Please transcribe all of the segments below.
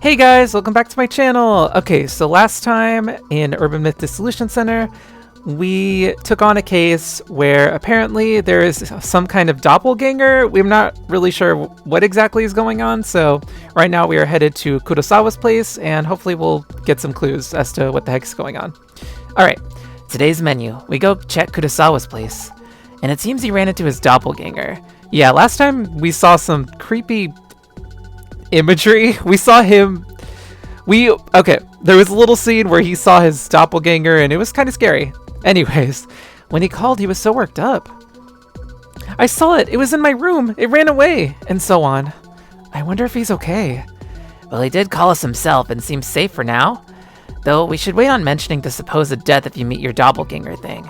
Hey guys, welcome back to my channel! Okay, so last time in Urban Myth Dissolution Center, we took on a case where apparently there is some kind of doppelganger. We're not really sure what exactly is going on, so right now we are headed to Kurosawa's place, and hopefully we'll get some clues as to what the heck is going on. Alright, today's menu. We go check Kurosawa's place, and it seems he ran into his doppelganger. Yeah, last time we saw some creepy imagery. We saw him. Okay, there was a little scene where he saw his doppelganger and it was kind of scary. Anyways, when he called, he was so worked up. I saw it. It was in my room. It ran away, and so on. I wonder if he's okay. Well, he did call us himself and seems safe for now. Though we should wait on mentioning the supposed death if you meet your doppelganger thing.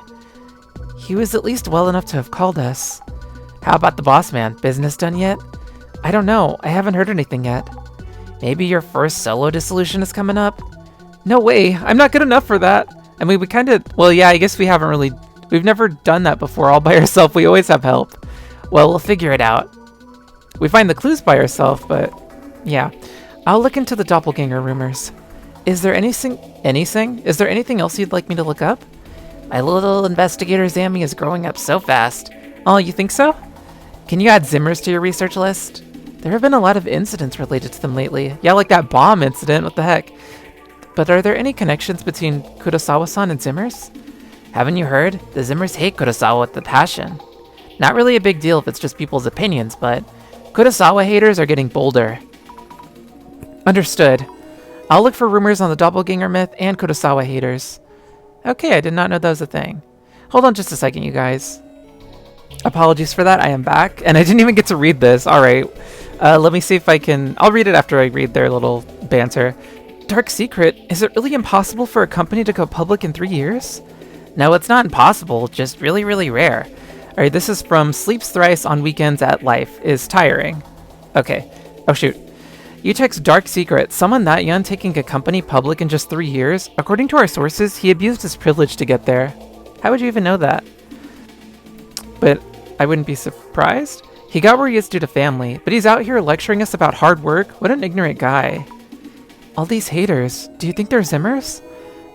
He was at least well enough to have called us. How about the boss man? Business done yet? I don't know. I haven't heard anything yet. Maybe your first solo dissolution is coming up? No way. I'm not good enough for that. I mean, we kind of... Well, yeah, I guess we've never done that before all by ourselves. We always have help. Well, we'll figure it out. We find the clues by ourselves, but... Yeah. I'll look into the doppelganger rumors. Is there anything? Is there anything else you'd like me to look up? My little investigator Zammy is growing up so fast. Oh, you think so? Can you add Zimmers to your research list? There have been a lot of incidents related to them lately. Yeah, like that bomb incident, what the heck? But are there any connections between Kurosawa-san and Zimmers? Haven't you heard? The Zimmers hate Kurosawa with a passion. Not really a big deal if it's just people's opinions, but Kurosawa haters are getting bolder. Understood. I'll look for rumors on the doppelganger myth and Kurosawa haters. Okay, I did not know that was a thing. Hold on just a second, you guys. Apologies for that, I am back, and I didn't even get to read this. Alright, let me see if I can... I'll read it after I read their little banter. Dark secret? Is it really impossible for a company to go public in 3 years? No, it's not impossible, just really, really rare. Alright, this is from Sleeps Thrice on Weekends at Life. Is tiring. Okay. Oh shoot. You text Dark Secret. Someone that young taking a company public in just 3 years? According to our sources, he abused his privilege to get there. How would you even know that? But I wouldn't be surprised. He got where he is due to family, but he's out here lecturing us about hard work? What an ignorant guy. All these haters, do you think they're Zimmers?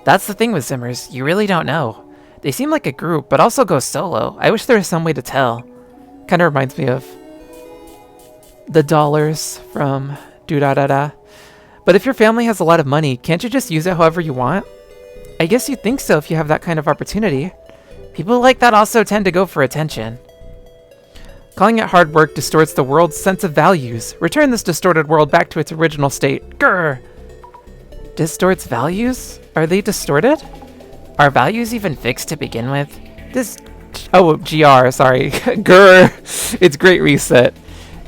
That's the thing with Zimmers, you really don't know. They seem like a group, but also go solo. I wish there was some way to tell. Kinda reminds me of the dollars from Doo-Da-Da-Da. But if your family has a lot of money, can't you just use it however you want? I guess you'd think so if you have that kind of opportunity. People like that also tend to go for attention. Calling it hard work distorts the world's sense of values. Return this distorted world back to its original state. Grr! Distorts values? Are they distorted? Are values even fixed to begin with? Oh, GR, sorry. Grr! It's Great Reset.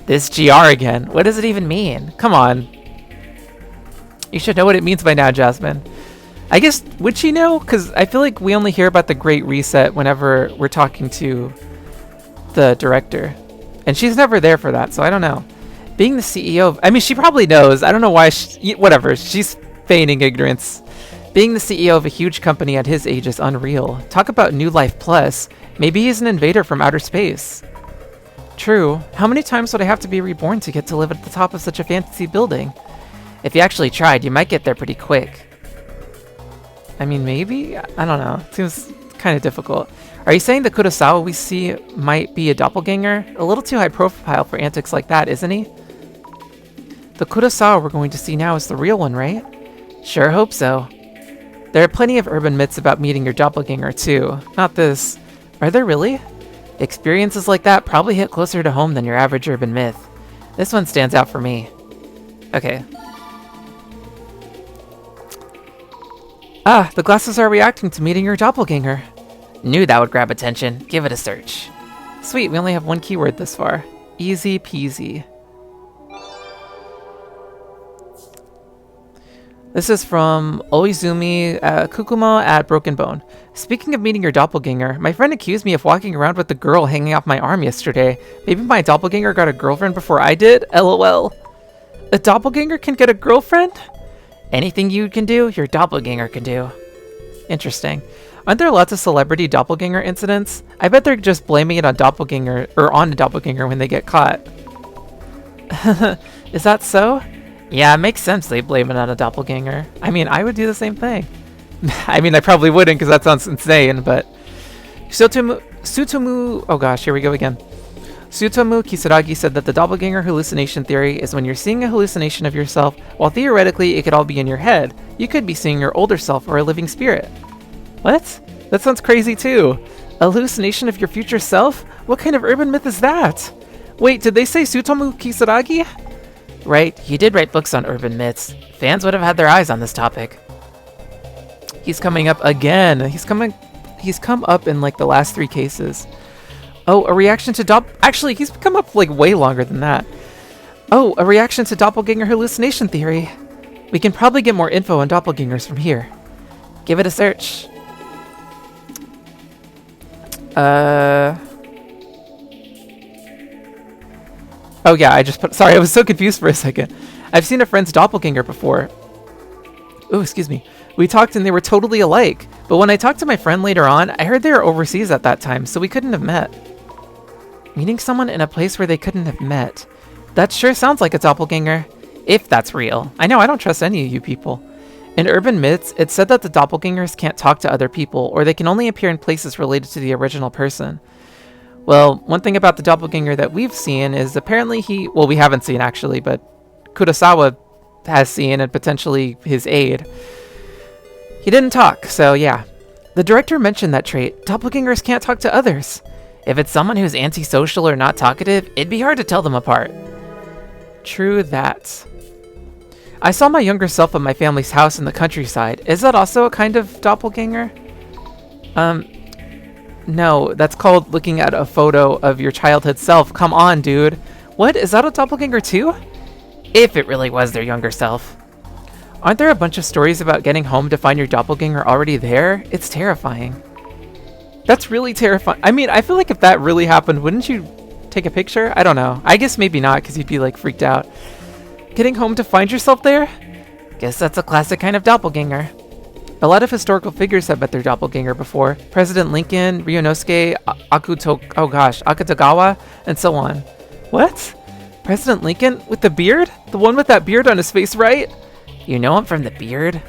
This GR again. What does it even mean? Come on. You should know what it means by now, Jasmine. I guess, would she know? Because I feel like we only hear about the Great Reset whenever we're talking to the director. And she's never there for that, so I don't know. Being the CEO of... I mean, she probably knows. I don't know why whatever. She's feigning ignorance. Being the CEO of a huge company at his age is unreal. Talk about New Life Plus. Maybe he's an invader from outer space. True. How many times would I have to be reborn to get to live at the top of such a fancy building? If you actually tried, you might get there pretty quick. I mean, maybe? I don't know. It seems kind of difficult. Are you saying the Kurosawa we see might be a doppelganger? A little too high profile for antics like that, isn't he? The Kurosawa we're going to see now is the real one, right? Sure hope so. There are plenty of urban myths about meeting your doppelganger, too. Not this. Are there really? Experiences like that probably hit closer to home than your average urban myth. This one stands out for me. Okay. Ah, the glasses are reacting to meeting your doppelganger. Knew that would grab attention. Give it a search. Sweet, we only have one keyword this far. Easy peasy. This is from Oizumi Kukumo at Broken Bone. Speaking of meeting your doppelganger, my friend accused me of walking around with a girl hanging off my arm yesterday. Maybe my doppelganger got a girlfriend before I did? LOL. A doppelganger can get a girlfriend? Anything you can do, your doppelganger can do. Interesting. Aren't there lots of celebrity doppelganger incidents? I bet they're just blaming it on doppelganger, or on a doppelganger when they get caught. Is that so? Yeah, it makes sense they blame it on a doppelganger. I mean, I would do the same thing. I mean, I probably wouldn't because that sounds insane, but... Sutomu... Oh gosh, here we go again. Tsutomu Kisaragi said that the doppelganger hallucination theory is when you're seeing a hallucination of yourself, while theoretically it could all be in your head. You could be seeing your older self or a living spirit. What? That sounds crazy too. A hallucination of your future self? What kind of urban myth is that? Wait, did they say Tsutomu Kisaragi? Right, he did write books on urban myths. Fans would have had their eyes on this topic. He's coming up again. He's come up in like the last 3 cases. Oh, a reaction to Actually, he's come up like way longer than that. Oh, a reaction to doppelganger hallucination theory. We can probably get more info on doppelgangers from here. Give it a search. Oh yeah, I just put... Sorry, I was so confused for a second. I've seen a friend's doppelganger before. Oh, excuse me. We talked and they were totally alike. But when I talked to my friend later on, I heard they were overseas at that time, so we couldn't have met. Meeting someone in a place where they couldn't have met. That sure sounds like a doppelganger. If that's real. I know, I don't trust any of you people. In urban myths, it's said that the doppelgangers can't talk to other people, or they can only appear in places related to the original person. Well, one thing about the doppelganger that we've seen is apparently well, we haven't seen actually, but Kurosawa has seen and potentially his aide. He didn't talk, so yeah. The director mentioned that trait. Doppelgangers can't talk to others. If it's someone who's antisocial or not talkative, it'd be hard to tell them apart. True that. I saw my younger self at my family's house in the countryside. Is that also a kind of doppelganger? No, that's called looking at a photo of your childhood self. Come on, dude. What? Is that a doppelganger too? If it really was their younger self. Aren't there a bunch of stories about getting home to find your doppelganger already there? It's terrifying. That's really terrifying. I mean, I feel like if that really happened, wouldn't you take a picture? I don't know. I guess maybe not, because you'd be like freaked out. Getting home to find yourself there? Guess that's a classic kind of doppelganger. A lot of historical figures have met their doppelganger before. President Lincoln, Ryunosuke, Akutagawa, and so on. What? President Lincoln? With the beard? The one with that beard on his face, right? You know him from the beard?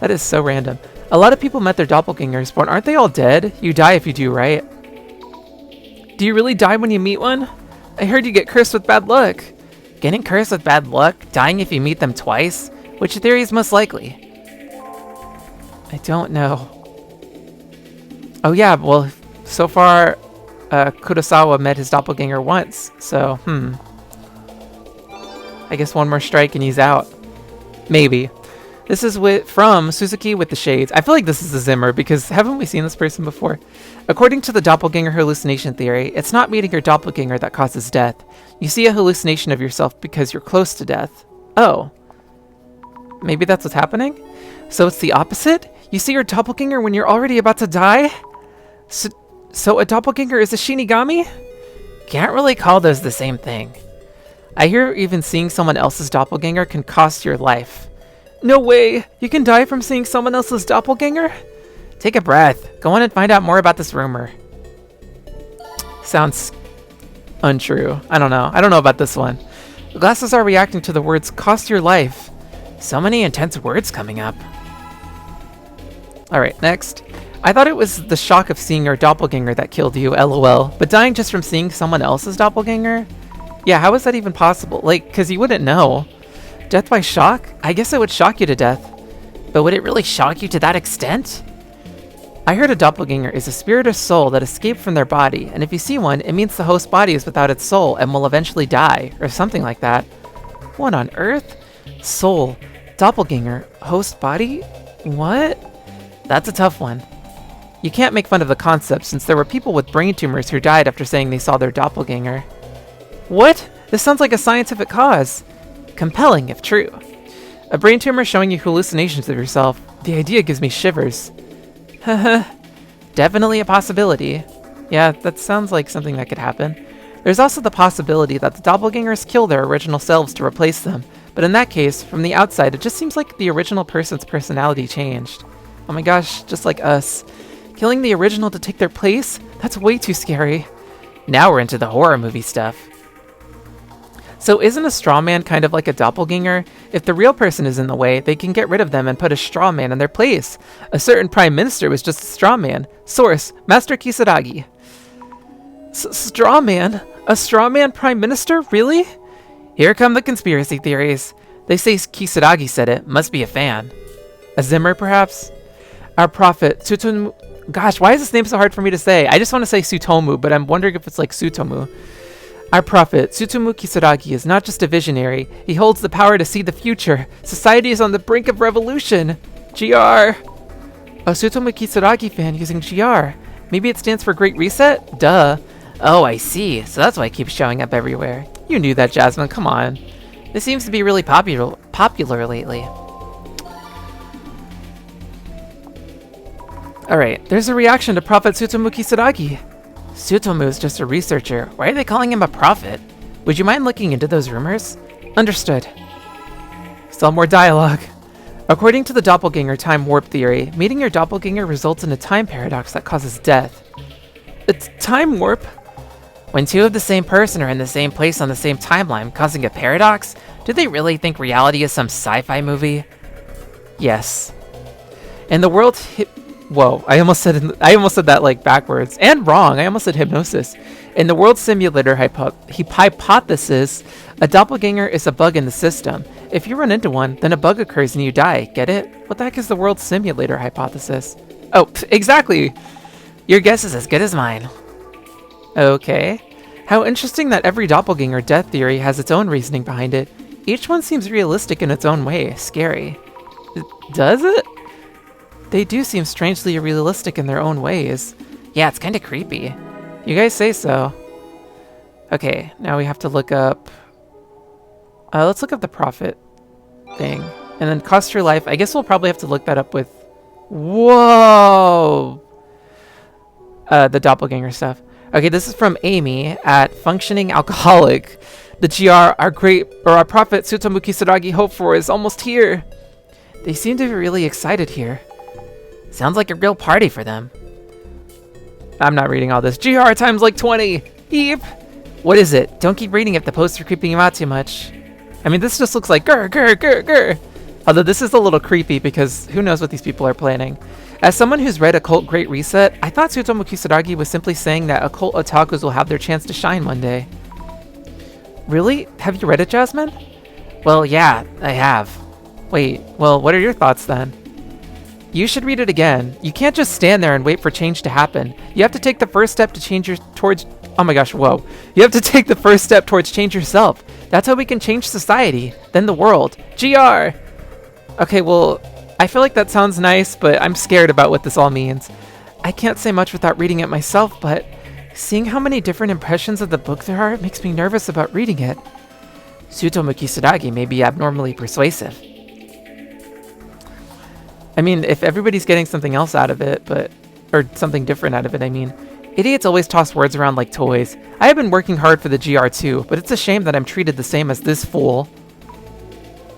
That is so random. A lot of people met their doppelgangers, but aren't they all dead? You die if you do, right? Do you really die when you meet one? I heard you get cursed with bad luck. Getting cursed with bad luck? Dying if you meet them twice? Which theory is most likely? I don't know. Oh yeah, well, so far, Kurosawa met his doppelganger once, so, I guess one more strike and he's out. Maybe. This is from Suzuki with the Shades. I feel like this is a Zimmer, because haven't we seen this person before? According to the doppelganger hallucination theory, it's not meeting your doppelganger that causes death. You see a hallucination of yourself because you're close to death. Oh. Maybe that's what's happening? So it's the opposite? You see your doppelganger when you're already about to die? So a doppelganger is a Shinigami? Can't really call those the same thing. I hear even seeing someone else's doppelganger can cost your life. No way! You can die from seeing someone else's doppelganger? Take a breath. Go on and find out more about this rumor. Sounds untrue. I don't know. I don't know about this one. The glasses are reacting to the words cost your life. So many intense words coming up. Alright, next. I thought it was the shock of seeing your doppelganger that killed you, lol. But dying just from seeing someone else's doppelganger? Yeah, how is that even possible? Like, because you wouldn't know. Death by shock? I guess it would shock you to death. But would it really shock you to that extent? I heard a doppelganger is a spirit or soul that escaped from their body, and if you see one, it means the host body is without its soul and will eventually die, or something like that. What on earth? Soul, doppelganger, host body? What? That's a tough one. You can't make fun of the concept since there were people with brain tumors who died after saying they saw their doppelganger. What? This sounds like a scientific cause. Compelling, if true. A brain tumor showing you hallucinations of yourself. The idea gives me shivers. Haha. Definitely a possibility. Yeah, that sounds like something that could happen. There's also the possibility that the doppelgangers kill their original selves to replace them, but in that case, from the outside, it just seems like the original person's personality changed. Oh my gosh, just like us. Killing the original to take their place? That's way too scary. Now we're into the horror movie stuff. So isn't a straw man kind of like a doppelganger? If the real person is in the way, they can get rid of them and put a straw man in their place. A certain prime minister was just a straw man. Source, Master Kisaragi. Straw man? A straw man prime minister? Really? Here come the conspiracy theories. They say Kisaragi said it. Must be a fan. A Zimmer, perhaps? Our prophet, Tsutomu... Gosh, why is this name so hard for me to say? I just want to say Tsutomu, but I'm wondering if it's like Tsutomu. Our prophet, Tsutomu Kisaragi, is not just a visionary. He holds the power to see the future. Society is on the brink of revolution. GR. A Tsutomu Kisaragi fan using GR. Maybe it stands for Great Reset? Duh. Oh, I see. So that's why it keeps showing up everywhere. You knew that, Jasmine. Come on. This seems to be really popular lately. Alright, there's a reaction to Prophet Tsutomu Kisaragi. Tsutomu is just a researcher. Why are they calling him a prophet? Would you mind looking into those rumors? Understood. Still more dialogue. According to the doppelganger time warp theory, meeting your doppelganger results in a time paradox that causes death. It's time warp? When two of the same person are in the same place on the same timeline, causing a paradox? Do they really think reality is some sci-fi movie? Yes. In the world... Whoa, I almost said that like backwards and wrong. I almost said hypnosis. In the world simulator hypothesis, a doppelganger is a bug in the system. If you run into one, then a bug occurs and you die. Get it? What the heck is the world simulator hypothesis? Oh, exactly. Your guess is as good as mine. Okay. How interesting that every doppelganger death theory has its own reasoning behind it. Each one seems realistic in its own way. Scary. Does it? They do seem strangely realistic in their own ways. Yeah, it's kind of creepy. You guys say so. Okay, now we have to look up... let's look up the prophet thing. And then cost your life. I guess we'll probably have to look that up with... Whoa! The doppelganger stuff. Okay, this is from Amy at Functioning Alcoholic. The GR, our prophet Tsutomu Kisaragi hope for is almost here. They seem to be really excited here. Sounds like a real party for them. I'm not reading all this. GR times like 20. Heap. What is it? Don't keep reading if the posts are creeping you out too much. I mean, this just looks like grr, grr, grr, grr. Although this is a little creepy because who knows what these people are planning. As someone who's read Occult Great Reset, I thought Tsutomu Kisaragi was simply saying that occult otakus will have their chance to shine one day. Really? Have you read it, Jasmine? Well, yeah, I have. Wait, well, what are your thoughts then? You should read it again. You can't just stand there and wait for change to happen. You have to take the first step to change towards... Oh my gosh, whoa. You have to take the first step towards change yourself. That's how we can change society, then the world. GR! Okay, well, I feel like that sounds nice, but I'm scared about what this all means. I can't say much without reading it myself, but seeing how many different impressions of the book there are makes me nervous about reading it. Tsutomu Kisaragi may be abnormally persuasive. I mean, if everybody's getting something else out of it, or something different out of it, I mean. Idiots always toss words around like toys. I have been working hard for the GR too, but it's a shame that I'm treated the same as this fool.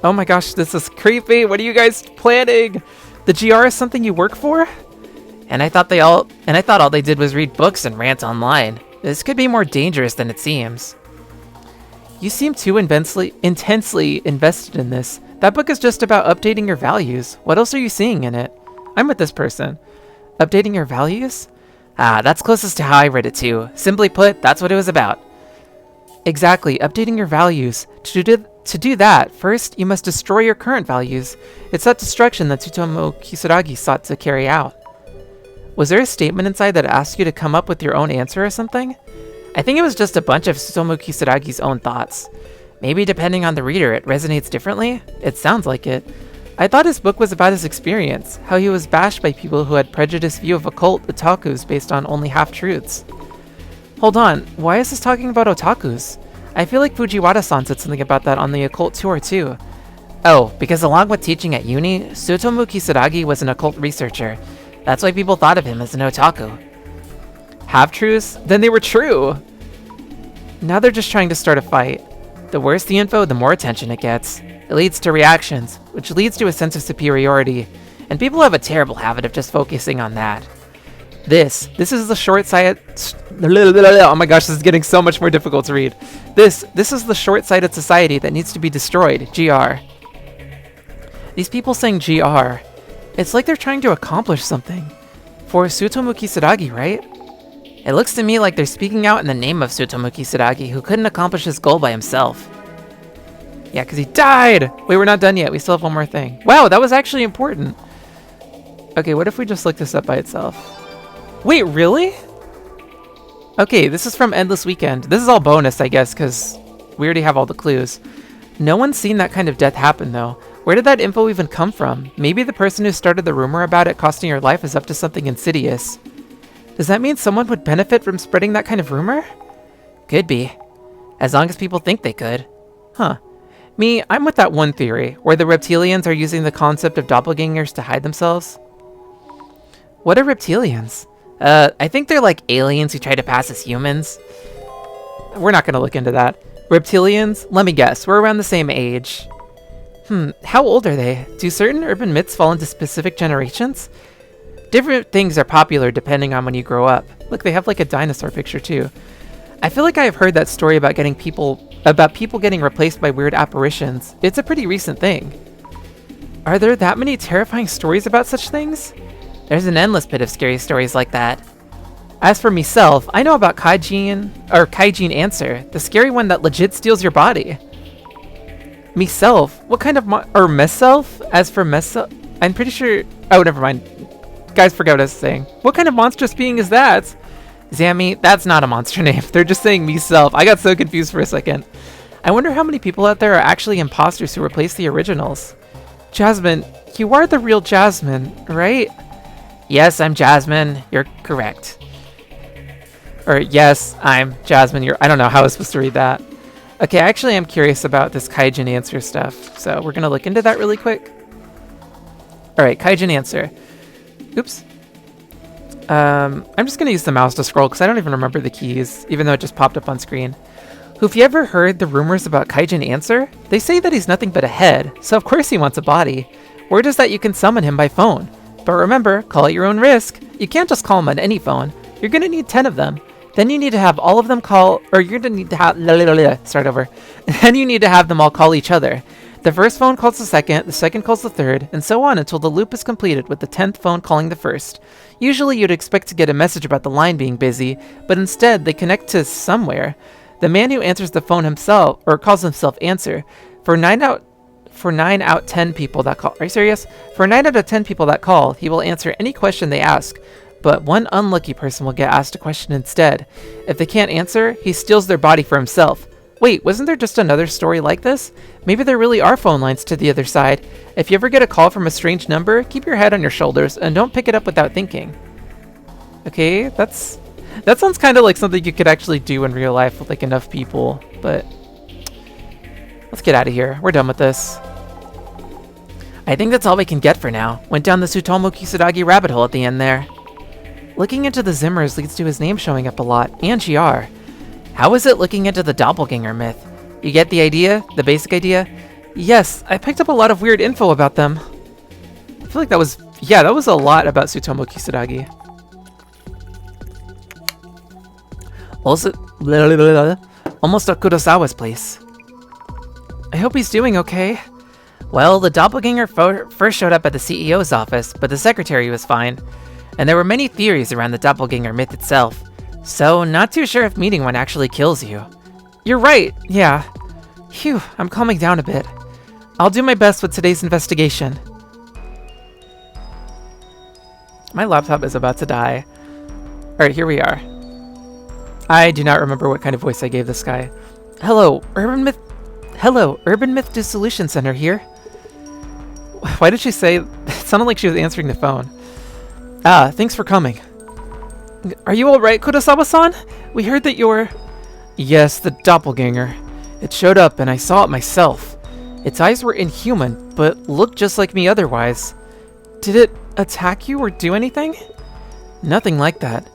Oh my gosh, this is creepy. What are you guys planning? The GR is something you work for? And I thought all they did was read books and rant online. This could be more dangerous than it seems. You seem too intensely invested in this. That book is just about updating your values. What else are you seeing in it? I'm with this person. Updating your values? Ah, that's closest to how I read it too. Simply put, that's what it was about. Exactly, updating your values. To do that, first, you must destroy your current values. It's that destruction that Tsutomu Kisaragi sought to carry out. Was there a statement inside that asked you to come up with your own answer or something? I think it was just a bunch of Tsutomu Kisaragi's own thoughts. Maybe depending on the reader, it resonates differently? It sounds like it. I thought his book was about his experience, how he was bashed by people who had prejudiced view of occult otakus based on only half-truths. Hold on, why is this talking about otakus? I feel like Fujiwara-san said something about that on the occult tour too. Oh, because along with teaching at uni, Tsutomu Kisaragi was an occult researcher. That's why people thought of him as an otaku. Half-truths? Then they were true! Now they're just trying to start a fight. The worse the info, the more attention it gets. It leads to reactions, which leads to a sense of superiority, and people have a terrible habit of just focusing on that. This is the short-sighted... Oh my gosh, this is getting so much more difficult to read. This is the short-sighted society that needs to be destroyed. GR. These people saying GR. It's like they're trying to accomplish something. For Tsutomu Kisaragi, right? It looks to me like they're speaking out in the name of Tsutomu Kisaragi, who couldn't accomplish his goal by himself. Yeah, because he died! Wait, we're not done yet. We still have one more thing. Wow, that was actually important. Okay, what if we just look this up by itself? Wait, really? Okay, this is from Endless Weekend. This is all bonus, I guess, because we already have all the clues. No one's seen that kind of death happen, though. Where did that info even come from? Maybe the person who started the rumor about it costing your life is up to something insidious. Does that mean someone would benefit from spreading that kind of rumor? Could be. As long as people think they could. Huh. Me, I'm with that one theory, where the reptilians are using the concept of doppelgangers to hide themselves. What are reptilians? I think they're like aliens who try to pass as humans. We're not gonna look into that. Reptilians? Let me guess, we're around the same age. How old are they? Do certain urban myths fall into specific generations? Different things are popular depending on when you grow up. Look, they have like a dinosaur picture too. I feel like I have heard that story about people getting replaced by weird apparitions. It's a pretty recent thing. Are there that many terrifying stories about such things? There's an endless bit of scary stories like that. As for myself, I know about Kaijin Answer, the scary one that legit steals your body. Myself? What kind of myself? As for myself, I'm pretty sure. Oh, never mind. Guys, forgot what I was saying. What kind of monstrous being is that? Zammy, that's not a monster name. They're just saying myself. I got so confused for a second. I wonder how many people out there are actually imposters who replace the originals. Jasmine, you are the real Jasmine, right? Yes, I'm Jasmine. You're correct. Or yes, I'm Jasmine. I don't know how I was supposed to read that. Okay, I actually am curious about this Kaijin Answer stuff, so we're gonna look into that really quick. Alright, Kaijin Answer. Oops. I'm just gonna use the mouse to scroll because I don't even remember the keys, even though it just popped up on screen. Have you ever heard the rumors about Kaijin Answer? They say that he's nothing but a head, so of course he wants a body. Word is that you can summon him by phone. But remember, call at your own risk. You can't just call him on any phone. You're gonna need 10 of them. Then you need to have all of them call, or you're gonna need to have, start over. Then you need to have them all call each other. The first phone calls the second calls the third, and so on until the loop is completed with the 10th phone calling the first. Usually you'd expect to get a message about the line being busy, but instead they connect to somewhere. The man who answers the phone himself, or calls himself Answer, for 9 out of 10 people that call, are you serious? For 9 out of 10 people that call, he will answer any question they ask. But one unlucky person will get asked a question instead. If they can't answer, he steals their body for himself. Wait, wasn't there just another story like this? Maybe there really are phone lines to the other side. If you ever get a call from a strange number, keep your head on your shoulders and don't pick it up without thinking. Okay, that sounds kind of like something you could actually do in real life with like enough people, but let's get out of here. We're done with this. I think that's all we can get for now. Went down the Tsutomu Kisaragi rabbit hole at the end there. Looking into the Zimmers leads to his name showing up a lot, and GR. How is it looking into the doppelganger myth? You get the idea? The basic idea? Yes, I picked up a lot of weird info about them. I feel like that was a lot about Tsutomu Kisaragi. Also, almost at Kurosawa's place. I hope he's doing okay. Well, the doppelganger first showed up at the CEO's office, but the secretary was fine. And there were many theories around the doppelganger myth itself. So, not too sure if meeting one actually kills you. You're right, yeah. Phew, I'm calming down a bit. I'll do my best with today's investigation. My laptop is about to die. Alright, here we are. I do not remember what kind of voice I gave this guy. Hello, Urban Myth Dissolution Center here. Why did she say... It sounded like she was answering the phone. Ah, thanks for coming. Are you alright, Kurosawa-san? We heard that you're... Yes, the doppelganger. It showed up and I saw it myself. Its eyes were inhuman, but looked just like me otherwise. Did it attack you or do anything? Nothing like that.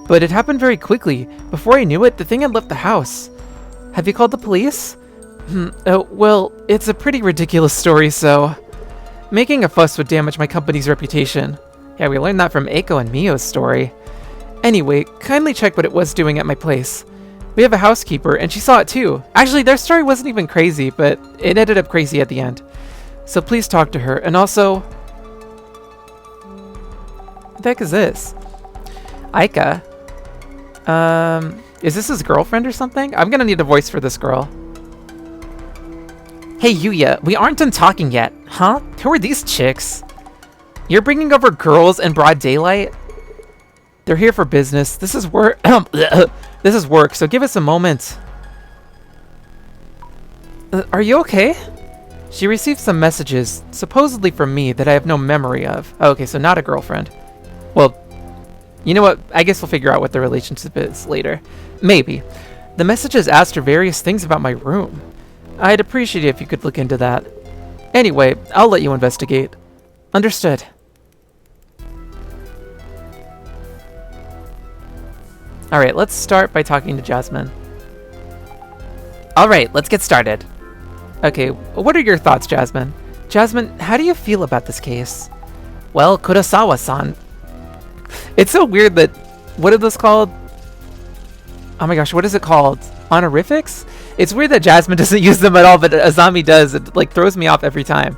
But it happened very quickly. Before I knew it, the thing had left the house. Have you called the police? Well, it's a pretty ridiculous story, so... Making a fuss would damage my company's reputation. Yeah, we learned that from Eiko and Mio's story. Anyway, kindly check what it was doing at my place. We have a housekeeper, and she saw it too. Actually, their story wasn't even crazy, but it ended up crazy at the end. So please talk to her. And also... What the heck is this? Aika? Is this his girlfriend or something? I'm gonna need a voice for this girl. Hey, Yuya, we aren't done talking yet. Huh? Who are these chicks? You're bringing over girls in broad daylight? They're here for business. This is work. This is work, so give us a moment. Are you okay? She received some messages, supposedly from me, that I have no memory of. Oh, okay, so not a girlfriend. Well, you know what? I guess we'll figure out what the relationship is later. Maybe. The messages asked her various things about my room. I'd appreciate it if you could look into that. Anyway, I'll let you investigate. Understood. Alright, let's start by talking to Jasmine. Alright, let's get started. Okay, what are your thoughts, Jasmine? Jasmine, how do you feel about this case? Well, Kurosawa-san. It's so weird that... What are those called? Oh my gosh, what is it called? Honorifics? It's weird that Jasmine doesn't use them at all, but Azami does. It like throws me off every time.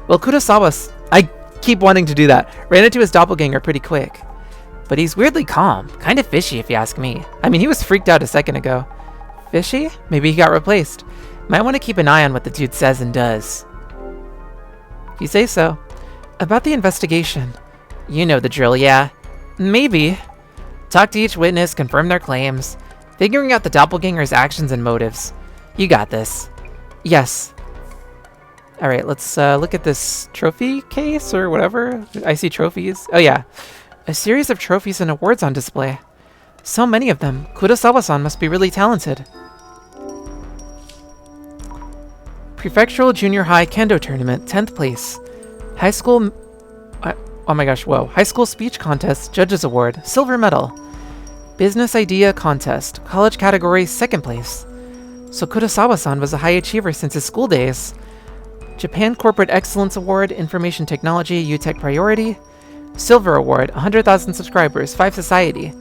Well, Kurosawa... I keep wanting to do that. Ran into his doppelganger pretty quick. But he's weirdly calm. Kind of fishy, if you ask me. I mean, he was freaked out a second ago. Fishy? Maybe he got replaced. Might want to keep an eye on what the dude says and does. If you say so. About the investigation. You know the drill, yeah. Maybe. Talk to each witness, confirm their claims. Figuring out the doppelganger's actions and motives. You got this. Yes. Alright, let's look at this trophy case or whatever. I see trophies. Oh yeah. A series of trophies and awards on display. So many of them. Kurosawa-san must be really talented. Prefectural Junior High Kendo Tournament, 10th place. High school... oh my gosh, whoa. High school speech contest, Judges Award, silver medal. Business idea contest, college category, 2nd place. So Kurosawa-san was a high achiever since his school days. Japan Corporate Excellence Award, Information Technology, UTech Priority. Silver Award, 100,000 subscribers, 5 Society.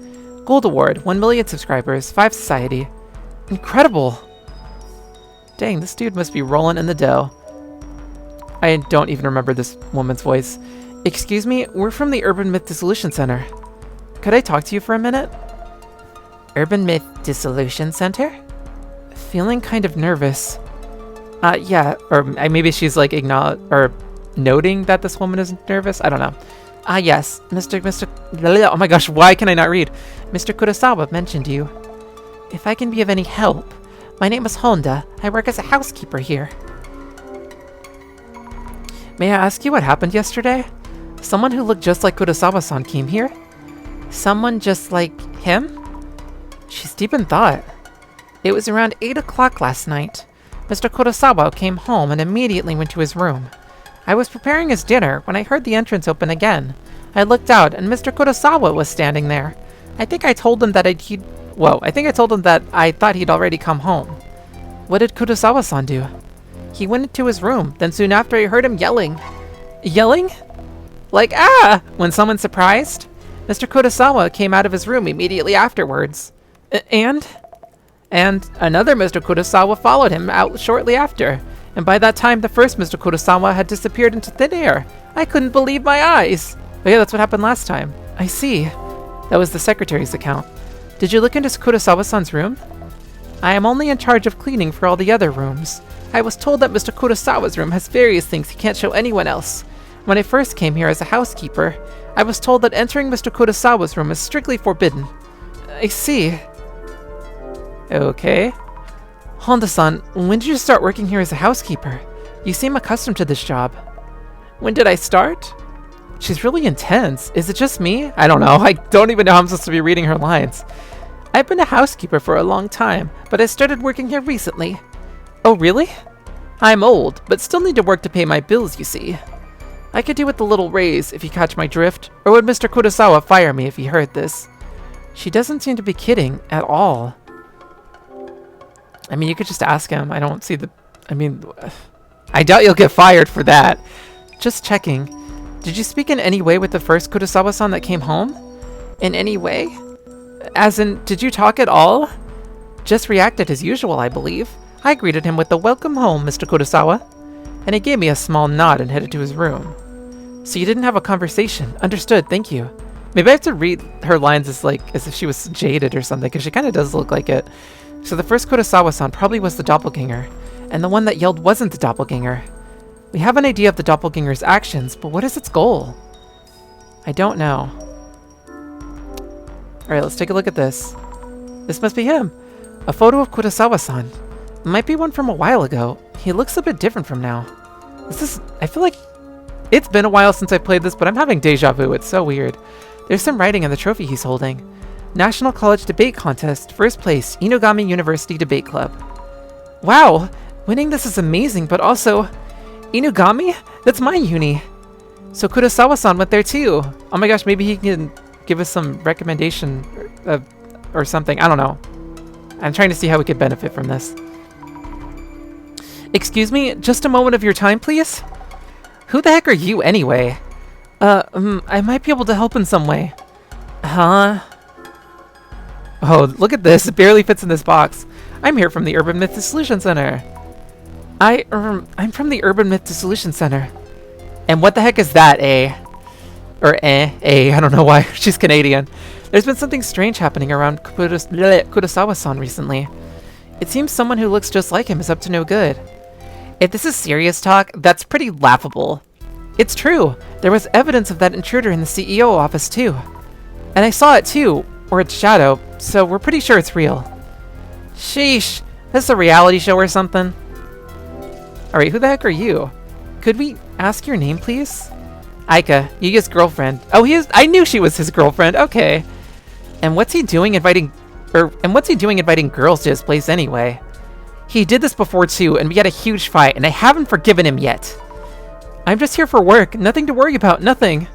Gold Award, 1 million subscribers, 5 Society. Incredible! Dang, this dude must be rolling in the dough. I don't even remember this woman's voice. Excuse me, we're from the Urban Myth Dissolution Center. Could I talk to you for a minute? Urban Myth Dissolution Center? Feeling kind of nervous. Yeah, or maybe she's like noting that this woman is nervous. I don't know. Yes, Mr. Oh my gosh, why can I not read? Mr. Kurosawa mentioned you. If I can be of any help, my name is Honda. I work as a housekeeper here. May I ask you what happened yesterday? Someone who looked just like Kurosawa-san came here? Someone just like him? She's deep in thought. It was around 8 o'clock last night. Mr. Kurosawa came home and immediately went to his room. I was preparing his dinner when I heard the entrance open again. I looked out and Mr. Kurosawa was standing there. I think I told him that I thought he'd already come home. What did Kurosawa-san do? He went into his room, then soon after I heard him yelling. Yelling? Like, ah! When someone surprised? Mr. Kurosawa came out of his room immediately afterwards. And another Mr. Kurosawa followed him out shortly after. And by that time, the first Mr. Kurosawa had disappeared into thin air. I couldn't believe my eyes. Oh yeah, that's what happened last time. I see. That was the secretary's account. Did you look into Kurosawa-san's room? I am only in charge of cleaning for all the other rooms. I was told that Mr. Kurosawa's room has various things he can't show anyone else. When I first came here as a housekeeper, I was told that entering Mr. Kurosawa's room is strictly forbidden. I see. Okay. Honda-san, when did you start working here as a housekeeper? You seem accustomed to this job. When did I start? She's really intense. Is it just me? I don't know. I don't even know how I'm supposed to be reading her lines. I've been a housekeeper for a long time, but I started working here recently. Oh, really? I'm old, but still need to work to pay my bills, you see. I could do with a little raise, if you catch my drift, or would Mr. Kurosawa fire me if he heard this? She doesn't seem to be kidding at all. I mean, you could just ask him. I don't see the... I mean, I doubt you'll get fired for that. Just checking. Did you speak in any way with the first Kurosawa-san that came home? In any way? As in, did you talk at all? just reacted as usual, I believe. I greeted him with the welcome home, Mr. Kurosawa. And he gave me a small nod and headed to his room. So you didn't have a conversation. Understood, thank you. Maybe I have to read her lines as if she was jaded or something, because she kind of does look like it. So the first Kurosawa-san probably was the doppelganger, and the one that yelled wasn't the doppelganger. We have an idea of the doppelganger's actions, but what is its goal? I don't know. Alright, let's take a look at this. This must be him. A photo of Kurosawa-san. Might be one from a while ago. He looks a bit different from now. I feel like it's been a while since I played this, but I'm having deja vu. It's so weird. There's some writing on the trophy he's holding. National College Debate Contest, first place, Inugami University Debate Club. Wow, winning this is amazing, but also, Inugami? That's my uni. So Kurosawa-san went there too. Oh my gosh, maybe he can give us some recommendation or something. I don't know. I'm trying to see how we could benefit from this. Excuse me, just a moment of your time, please? Who the heck are you, anyway? I might be able to help in some way. Huh? Oh, look at this. It barely fits in this box. I'm here from the Urban Myth Dissolution Center. I'm from the Urban Myth Dissolution Center. And what the heck is that, eh? Or I don't know why. She's Canadian. There's been something strange happening around Kurosawa-san recently. It seems someone who looks just like him is up to no good. If this is serious talk, that's pretty laughable. It's true. There was evidence of that intruder in the CEO office too. And I saw it too, or its shadow, so we're pretty sure it's real. Sheesh. This is a reality show or something? Alright, who the heck are you? Could we ask your name, please? Aika, Yuya's girlfriend. Oh, I knew she was his girlfriend. Okay. And what's he doing inviting girls to his place anyway? He did this before too, and we had a huge fight, and I haven't forgiven him yet. I'm just here for work. Nothing to worry about. Nothing.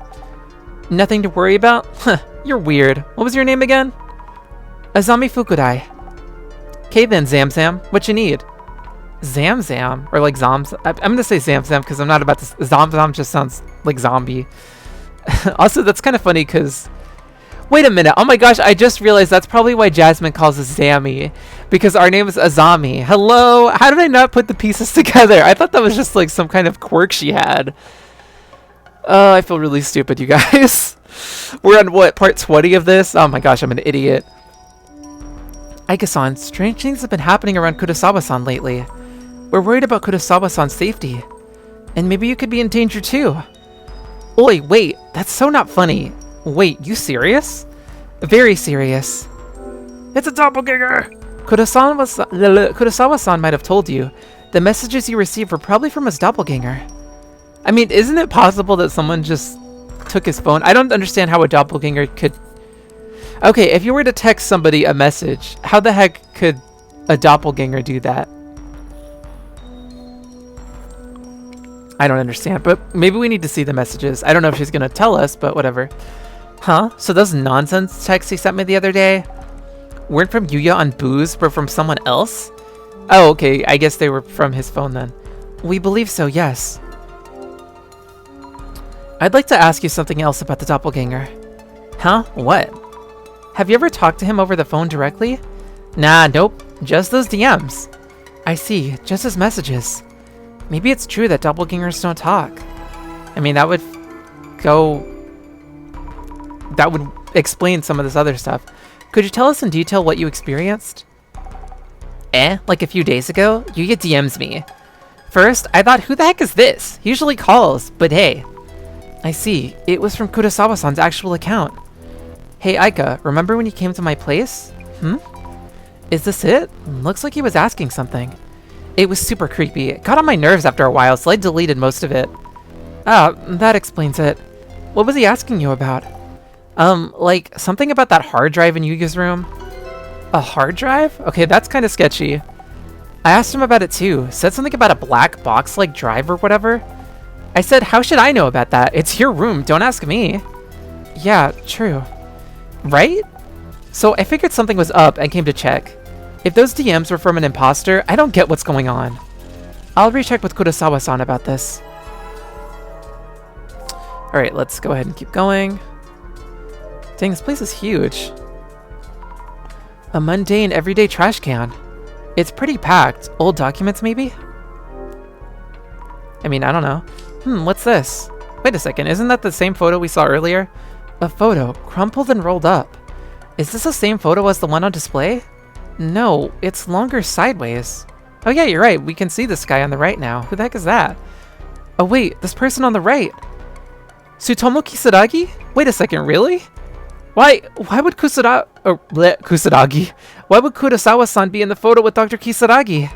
Nothing to worry about? Huh, you're weird. What was your name again? Azami Fukudai. Okay then, Zamzam. What you need? Zamzam? Or like Zoms? I'm gonna say Zamzam because I'm not about to... Zamzam just sounds like zombie. Also, that's kind of funny because... Wait a minute. Oh my gosh, I just realized that's probably why Jasmine calls us Zammy. Because our name is Azami. Hello? How did I not put the pieces together? I thought that was just like some kind of quirk she had. I feel really stupid, you guys. We're on, what, part 20 of this? Oh my gosh, I'm an idiot. Aika-san, strange things have been happening around Kurosawa-san lately. We're worried about Kurosawa-san's safety. And maybe you could be in danger too. Oi, wait, that's so not funny. Wait, you serious? Very serious. It's a doppelganger! Kurosawa-san might have told you. The messages you received were probably from his doppelganger. I mean, isn't it possible that someone just took his phone? I don't understand how a doppelganger could... Okay, if you were to text somebody a message, how the heck could a doppelganger do that? I don't understand, but maybe we need to see the messages. I don't know if she's gonna tell us, but whatever. Huh? So those nonsense texts he sent me the other day weren't from Yuya on booze, but from someone else? Oh, okay, I guess they were from his phone then. We believe so, yes. I'd like to ask you something else about the doppelganger. Huh? What? Have you ever talked to him over the phone directly? Nah, nope. Just those DMs. I see. Just his messages. Maybe it's true that doppelgangers don't talk. I mean, that would explain some of this other stuff. Could you tell us in detail what you experienced? Like a few days ago, Yuya DMs me. First, I thought, who the heck is this? He usually calls, but hey. I see. It was from Kurosawa-san's actual account. Hey Aika, remember when you came to my place? Is this it? Looks like he was asking something. It was super creepy. It got on my nerves after a while, so I deleted most of it. Ah, that explains it. What was he asking you about? Like, something about that hard drive in Yuya's room? A hard drive? Okay, that's kind of sketchy. I asked him about it too. Said something about a black box-like drive or whatever. I said, how should I know about that? It's your room, don't ask me. Yeah, true. Right? So I figured something was up and came to check. If those DMs were from an imposter, I don't get what's going on. I'll recheck with Kurosawa-san about this. Alright, let's go ahead and keep going. Dang, this place is huge. A mundane, everyday trash can. It's pretty packed. Old documents, maybe? I mean, I don't know. What's this? Wait a second, isn't that the same photo we saw earlier? A photo, crumpled and rolled up. Is this the same photo as the one on display? No, it's longer sideways. Oh yeah, you're right, we can see this guy on the right now. Who the heck is that? Oh wait, this person on the right. Tsutomu Kisaragi? Wait a second, really? Why would Kusadagi? Why would Kurosawa-san be in the photo with Dr. Kisaragi?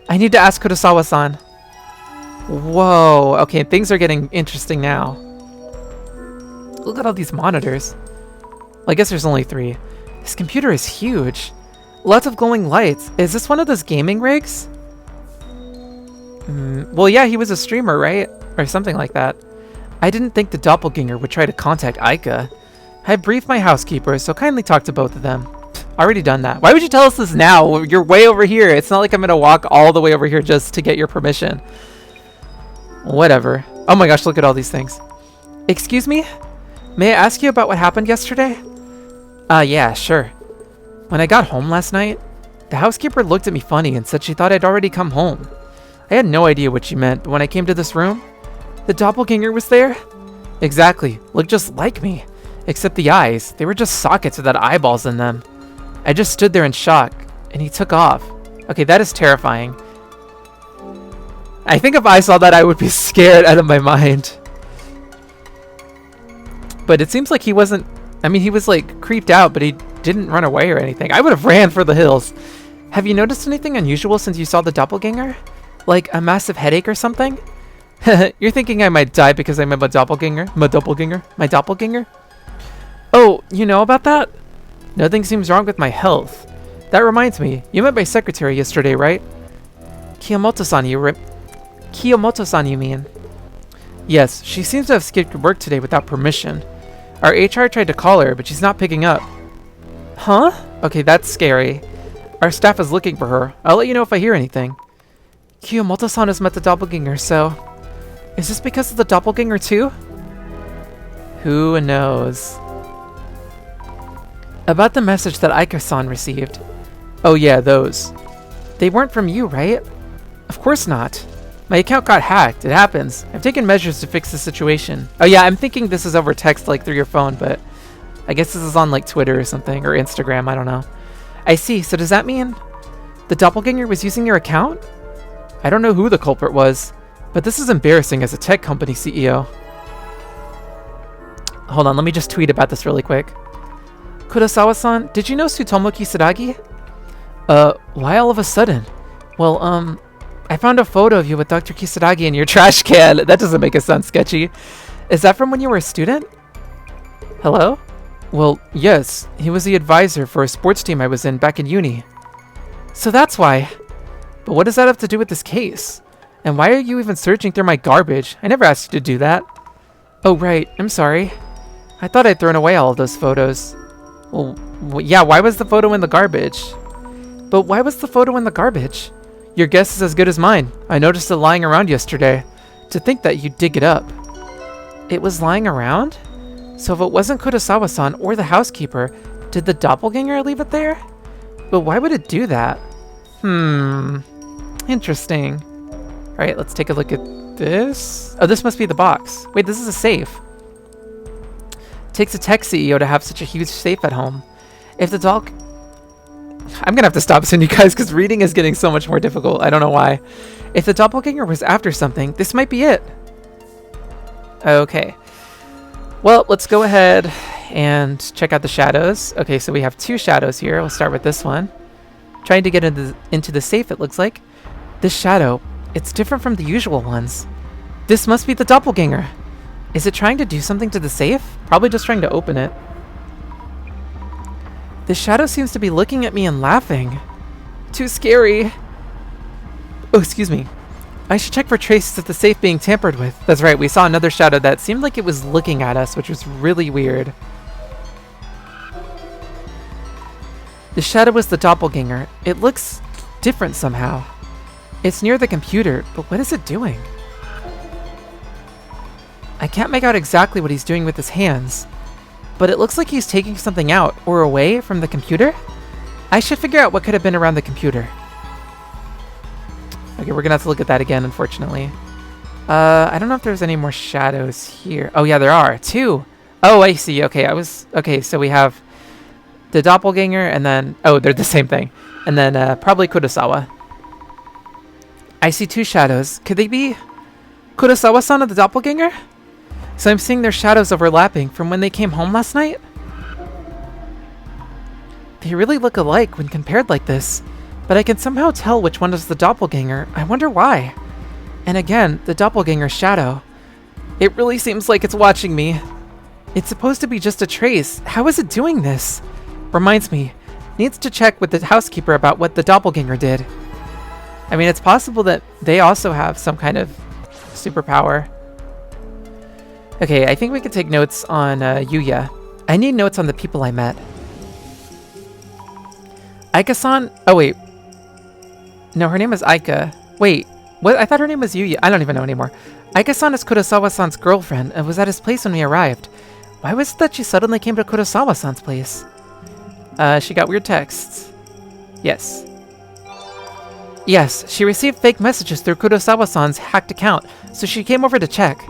I need to ask Kurosawa-san. Whoa, okay, things are getting interesting now. Look at all these monitors. Well, I guess there's only 3. This computer is huge. Lots of glowing lights. Is this one of those gaming rigs? Well, yeah, he was a streamer, right? Or something like that. I didn't think the doppelganger would try to contact Aika. I briefed my housekeeper, so kindly talk to both of them. Already done that. Why would you tell us this now? You're way over here. It's not like I'm gonna walk all the way over here just to get your permission. Whatever. Oh my gosh, look at all these things. Excuse me? May I ask you about what happened yesterday? Yeah, sure. When I got home last night, the housekeeper looked at me funny and said she thought I'd already come home. I had no idea what she meant, but when I came to this room, the doppelganger was there. Exactly, looked just like me. Except the eyes, they were just sockets without eyeballs in them. I just stood there in shock, and he took off. Okay, that is terrifying. I think if I saw that, I would be scared out of my mind. But it seems like he wasn't... I mean, he was like creeped out, but he didn't run away or anything. I would have ran for the hills. Have you noticed anything unusual since you saw the doppelganger? Like a massive headache or something? You're thinking I might die because I'm a doppelganger? My doppelganger? Oh, you know about that? Nothing seems wrong with my health. That reminds me, you met my secretary yesterday, right? Kiyomoto-san, you mean? Yes, she seems to have skipped work today without permission. Our HR tried to call her, but she's not picking up. Huh? Okay, that's scary. Our staff is looking for her. I'll let you know if I hear anything. Kiyomoto-san has met the doppelganger, so... Is this because of the doppelganger too? Who knows? About the message that Aika-san received. Oh yeah, those. They weren't from you, right? Of course not. My account got hacked. It happens. I've taken measures to fix the situation. Oh yeah, I'm thinking this is over text, like through your phone, but I guess this is on like Twitter or something, or Instagram, I don't know. I see, so does that mean the doppelganger was using your account? I don't know who the culprit was, but this is embarrassing as a tech company CEO. Hold on, let me just tweet about this really quick. Kurosawa-san, did you know Tsutomu Kisaragi? Why all of a sudden? Well, I found a photo of you with Dr. Kisaragi in your trash can. That doesn't make it sound sketchy. Is that from when you were a student? Hello? Well, yes. He was the advisor for a sports team I was in back in uni. So that's why. But what does that have to do with this case? And why are you even searching through my garbage? I never asked you to do that. Oh, right. I'm sorry. I thought I'd thrown away all of those photos. Well, yeah, why was the photo in the garbage? But why was the photo in the garbage? Your guess is as good as mine. I noticed it lying around yesterday. To think that you'd dig it up. It was lying around? So if it wasn't Kurosawa-san or the housekeeper, did the doppelganger leave it there? But why would it do that? Interesting. Alright, let's take a look at this. Oh, this must be the box. Wait, this is a safe. Takes a tech CEO to have such a huge safe at home. If the doll... I'm gonna have to stop soon, you guys, because reading is getting so much more difficult. I don't know why. If the doppelganger was after something, this might be it. Okay. Well, let's go ahead and check out the shadows. Okay, so we have 2 shadows here. We'll start with this one. Trying to get into the safe, it looks like. This shadow, it's different from the usual ones. This must be the doppelganger. Is it trying to do something to the safe? Probably just trying to open it. The shadow seems to be looking at me and laughing. Too scary. Oh, excuse me. I should check for traces of the safe being tampered with. That's right, we saw another shadow that seemed like it was looking at us, which was really weird. The shadow was the doppelganger. It looks different somehow. It's near the computer, but what is it doing? I can't make out exactly what he's doing with his hands, but it looks like he's taking something out or away from the computer. I should figure out what could have been around the computer. Okay, we're gonna have to look at that again, unfortunately. I don't know if there's any more shadows here. Oh yeah, there are. 2. Oh, I see. Okay, okay, so we have the doppelganger and then... Oh, they're the same thing. And then probably Kurosawa. I see 2 shadows. Could they be Kurosawa-san and the doppelganger? So I'm seeing their shadows overlapping from when they came home last night? They really look alike when compared like this, but I can somehow tell which one is the doppelganger. I wonder why. And again, the doppelganger's shadow. It really seems like it's watching me. It's supposed to be just a trace. How is it doing this? Reminds me, needs to check with the housekeeper about what the doppelganger did. I mean, it's possible that they also have some kind of superpower. Okay, I think we can take notes on Yuya. I need notes on the people I met. Aika-san? Oh, wait. No, her name is Aika. Wait, what? I thought her name was Yuya. I don't even know anymore. Aika-san is Kurosawa-san's girlfriend and was at his place when we arrived. Why was it that she suddenly came to Kurosawa-san's place? She got weird texts. Yes. Yes, she received fake messages through Kurosawa-san's hacked account, so she came over to check.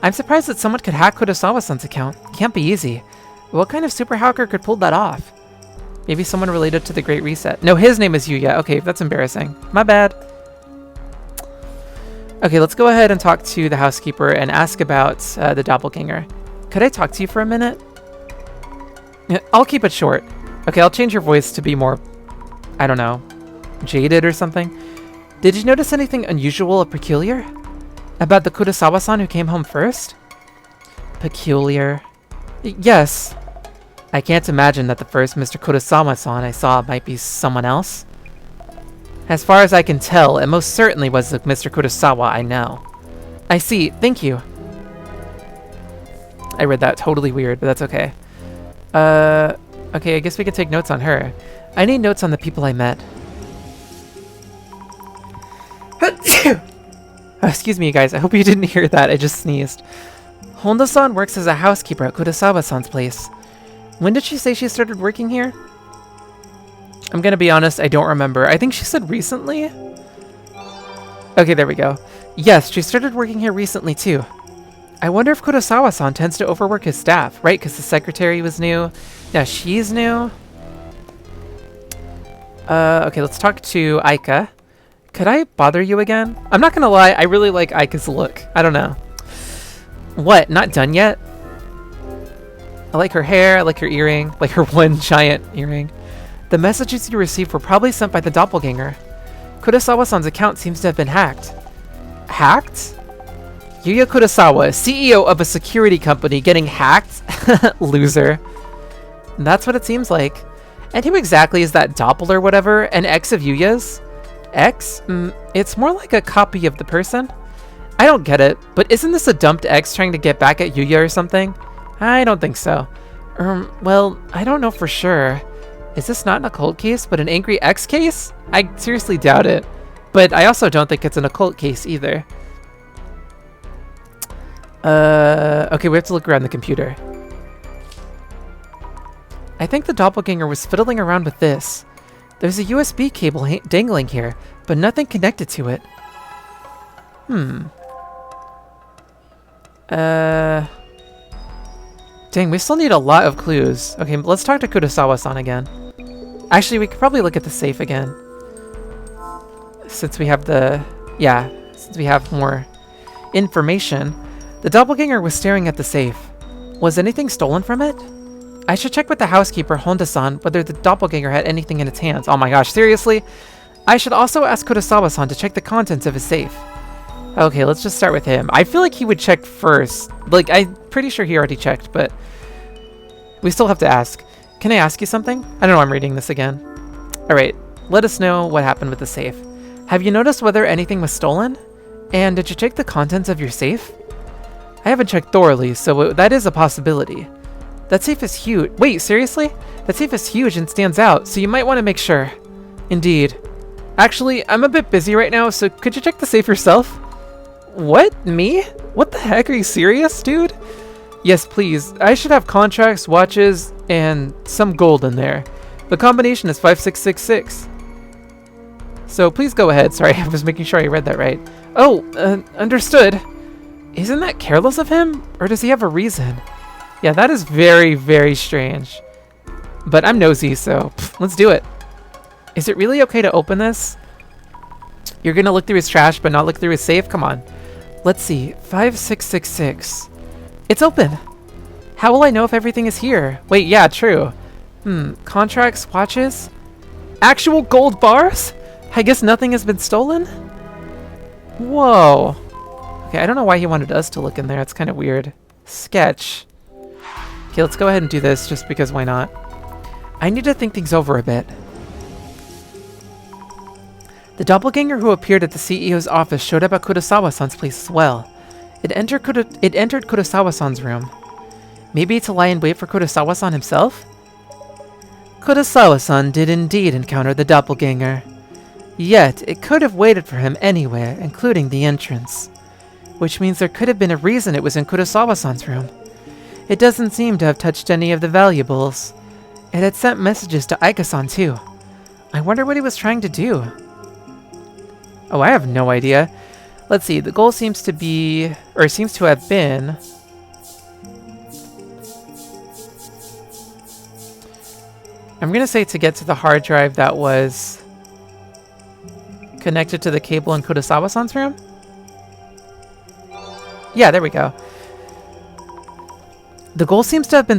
I'm surprised that someone could hack Kurosawa-san's account. Can't be easy. What kind of super hacker could pull that off? Maybe someone related to the Great Reset. No, his name is Yuya. Okay, that's embarrassing. My bad. Okay, let's go ahead and talk to the housekeeper and ask about the doppelganger. Could I talk to you for a minute? Yeah, I'll keep it short. Okay, I'll change your voice to be more, I don't know, jaded or something. Did you notice anything unusual or peculiar? About the Kurosawa-san who came home first? Peculiar. Yes. I can't imagine that the first Mr. Kurosawa-san I saw might be someone else. As far as I can tell, it most certainly was the Mr. Kurosawa I know. I see. Thank you. I read that totally weird, but that's okay. Okay, I guess we could take notes on her. I need notes on the people I met. Excuse me, you guys. I hope you didn't hear that. I just sneezed. Honda-san works as a housekeeper at Kurosawa-san's place. When did she say she started working here? I'm gonna be honest, I don't remember. I think she said recently? Okay, there we go. Yes, she started working here recently too. I wonder if Kurosawa-san tends to overwork his staff, right? Because the secretary was new. Now she's new. Okay, let's talk to Aika. Could I bother you again? I'm not gonna lie, I really like Aika's look. I don't know. What, not done yet? I like her hair, I like her earring, like her one giant earring. The messages you received were probably sent by the doppelganger. Kurosawa-san's account seems to have been hacked. Hacked? Yuya Kurosawa, CEO of a security company, getting hacked? Loser. That's what it seems like. And who exactly is that Doppel or whatever? An ex of Yuya's? Ex? It's more like a copy of the person. I don't get it, but isn't this a dumped ex trying to get back at Yuya or something? I don't think so. Well, I don't know for sure. Is this not an occult case, but an angry ex case? I seriously doubt it. But I also don't think it's an occult case either. Okay, we have to look around the computer. I think the doppelganger was fiddling around with this. There's a USB cable dangling here, but nothing connected to it. Dang, we still need a lot of clues. Okay, let's talk to Kurosawa-san again. Actually, we could probably look at the safe again. Since we have since we have more information. The doppelganger was staring at the safe. Was anything stolen from it? I should check with the housekeeper, Honda-san, whether the doppelganger had anything in its hands. Oh my gosh, seriously? I should also ask Kurosawa-san to check the contents of his safe. Okay, let's just start with him. I feel like he would check first. Like, I'm pretty sure he already checked, but we still have to ask. Can I ask you something? I don't know, I'm reading this again. Alright, let us know what happened with the safe. Have you noticed whether anything was stolen? And did you check the contents of your safe? I haven't checked thoroughly, so that is a possibility. That safe is huge. Wait, seriously? That safe is huge and stands out, so you might want to make sure. Indeed. Actually, I'm a bit busy right now, so could you check the safe yourself? What? Me? What the heck? Are you serious, dude? Yes, please. I should have contracts, watches, and some gold in there. The combination is 5666. So please go ahead. Sorry, I was making sure I read that right. Oh, understood. Isn't that careless of him? Or does he have a reason? Yeah, that is very, very strange. But I'm nosy, so let's do it. Is it really okay to open this? You're gonna look through his trash, but not look through his safe? Come on. Let's see. 5666. It's open. How will I know if everything is here? Wait, yeah, true. Contracts, watches? Actual gold bars? I guess nothing has been stolen? Whoa. Okay, I don't know why he wanted us to look in there. It's kind of weird. Sketch. Okay, let's go ahead and do this, just because why not? I need to think things over a bit. The doppelganger who appeared at the CEO's office showed up at Kurosawa-san's place as well. It entered Kurosawa-san's room. Maybe to lie in wait for Kurosawa-san himself? Kurosawa-san did indeed encounter the doppelganger. Yet, it could have waited for him anywhere, including the entrance. Which means there could have been a reason it was in Kurosawa-san's room. It doesn't seem to have touched any of the valuables. It had sent messages to Aika-san too. I wonder what he was trying to do. Oh, I have no idea. Let's see, the goal seems to be, or seems to have been... I'm gonna say to get to the hard drive that was connected to the cable in Kurosawa-san's room? Yeah, there we go. The goal seems to have been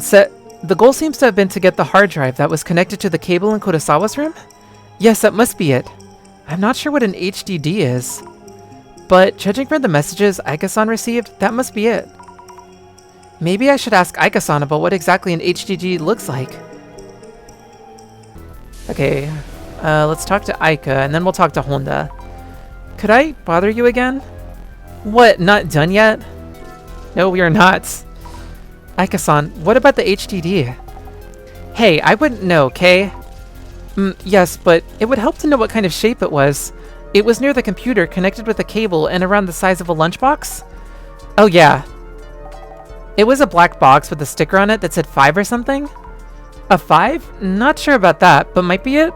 to get the hard drive that was connected to the cable in Kurosawa's room? Yes, that must be it. I'm not sure what an HDD is, but judging from the messages Aika-san received, that must be it. Maybe I should ask Aika-san about what exactly an HDD looks like. Okay, let's talk to Aika, and then we'll talk to Honda. Could I bother you again? What, not done yet? No, we are not. Aika-san, what about the HDD? Hey, I wouldn't know, okay? Yes, but it would help to know what kind of shape it was. It was near the computer, connected with a cable, and around the size of a lunchbox? Oh yeah. It was a black box with a sticker on it that said 5 or something? A 5? Not sure about that, but might be it?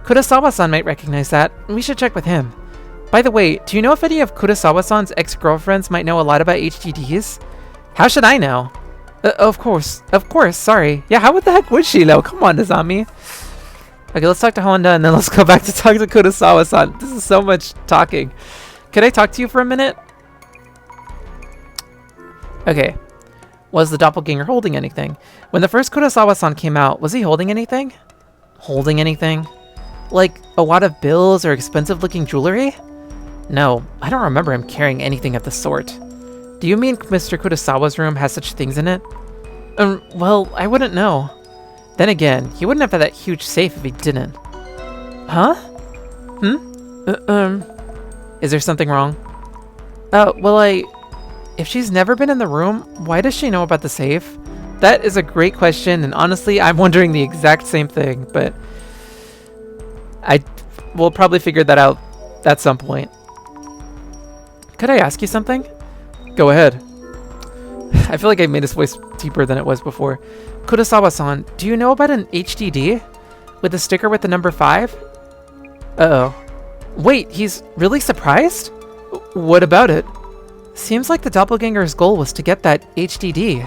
Kurosawa-san might recognize that. We should check with him. By the way, do you know if any of Kurosawa-san's ex-girlfriends might know a lot about HDDs? How should I know? Of course, sorry. Yeah, how the heck would she know? Come on, Nizami. Okay, let's talk to Honda, and then let's go back to talk to Kurosawa-san. This is so much talking. Can I talk to you for a minute? Okay. Was the doppelganger holding anything? When the first Kurosawa-san came out, was he holding anything? Holding anything? Like a lot of bills or expensive-looking jewelry? No, I don't remember him carrying anything of the sort. Do you mean Mr. Kurosawa's room has such things in it? Well, I wouldn't know. Then again, he wouldn't have had that huge safe if he didn't. Huh? Is there something wrong? Well, if she's never been in the room, why does she know about the safe? That is a great question, and honestly, I'm wondering the exact same thing, but we'll probably figure that out at some point. Could I ask you something? Go ahead. I feel like I made his voice deeper than it was before. Kurosawa-san, do you know about an HDD? With a sticker with the number 5? Uh-oh. Wait, he's really surprised? What about it? Seems like the doppelganger's goal was to get that HDD.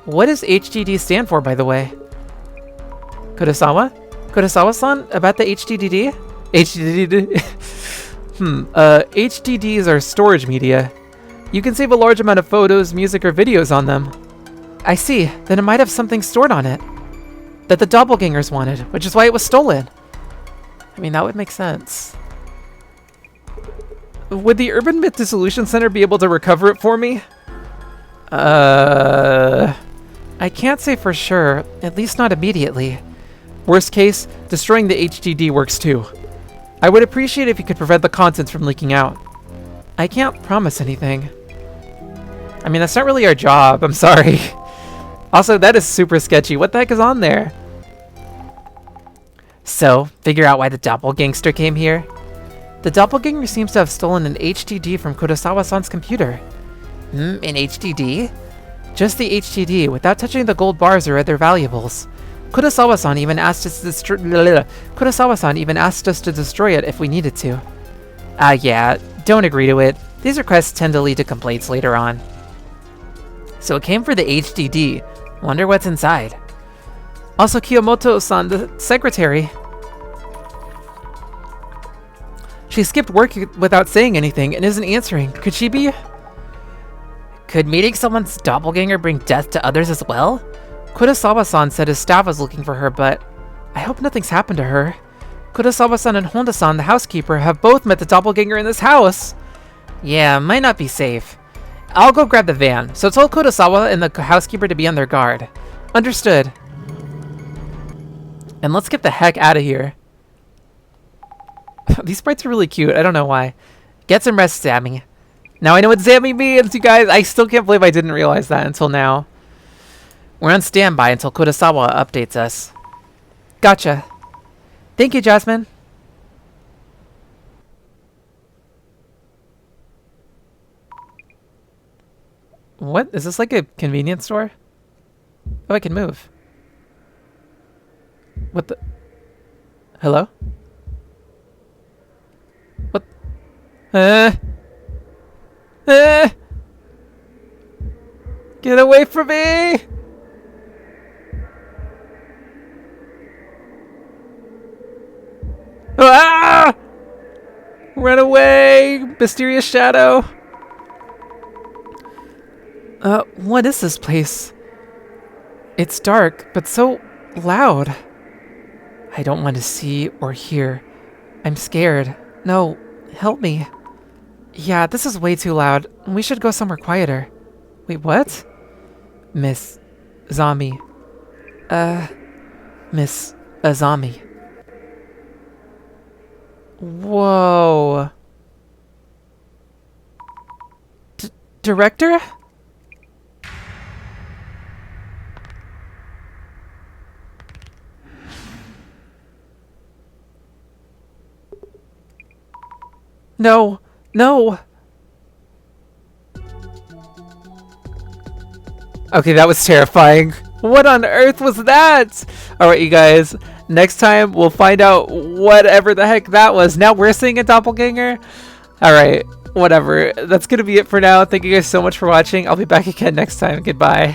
What does HDD stand for, by the way? Kurosawa? Kurosawa-san, about the HDD? HDD? HDDs are storage media. You can save a large amount of photos, music, or videos on them. I see. Then it might have something stored on it that the doppelgangers wanted, which is why it was stolen. I mean, that would make sense. Would the Urban Myth Dissolution Center be able to recover it for me? I can't say for sure, at least not immediately. Worst case, destroying the HDD works too. I would appreciate if you could prevent the contents from leaking out. I can't promise anything. I mean, that's not really our job, I'm sorry. Also, that is super sketchy. What the heck is on there? So, figure out why the doppelgangster came here? The doppelganger seems to have stolen an HDD from Kurosawa-san's computer. An HDD? Just the HDD, without touching the gold bars or other valuables. Kurosawa-san even asked us to destroy. Kurosawa-san even asked us to destroy it if we needed to. Yeah, don't agree to it. These requests tend to lead to complaints later on. So it came for the HDD. Wonder what's inside. Also, Kiyomoto-san, the secretary. She skipped work without saying anything and isn't answering. Could she be? Could meeting someone's doppelganger bring death to others as well? Kurosawa-san said his staff was looking for her, but I hope nothing's happened to her. Kurosawa-san and Honda-san, the housekeeper, have both met the doppelganger in this house. Yeah, might not be safe. I'll go grab the van, so tell Kurosawa and the housekeeper to be on their guard. Understood. And let's get the heck out of here. These sprites are really cute, I don't know why. Get some rest, Sammy. Now I know what Sammy means, you guys! I still can't believe I didn't realize that until now. We're on standby until Kurosawa updates us. Gotcha. Thank you, Jasmine. What? Is this like a convenience store? Oh, I can move. What the? Hello? What? Get away from me! Ah! Run away, mysterious shadow. What is this place? It's dark, but so loud. I don't want to see or hear. I'm scared. No, help me. Yeah, this is way too loud. We should go somewhere quieter. Wait, what? Miss Azami. Miss Azami. Whoa. Director? No, no. Okay, that was terrifying. What on earth was that? Alright, you guys. Next time, we'll find out whatever the heck that was. Now we're seeing a doppelganger? Alright, whatever. That's gonna be it for now. Thank you guys so much for watching. I'll be back again next time. Goodbye.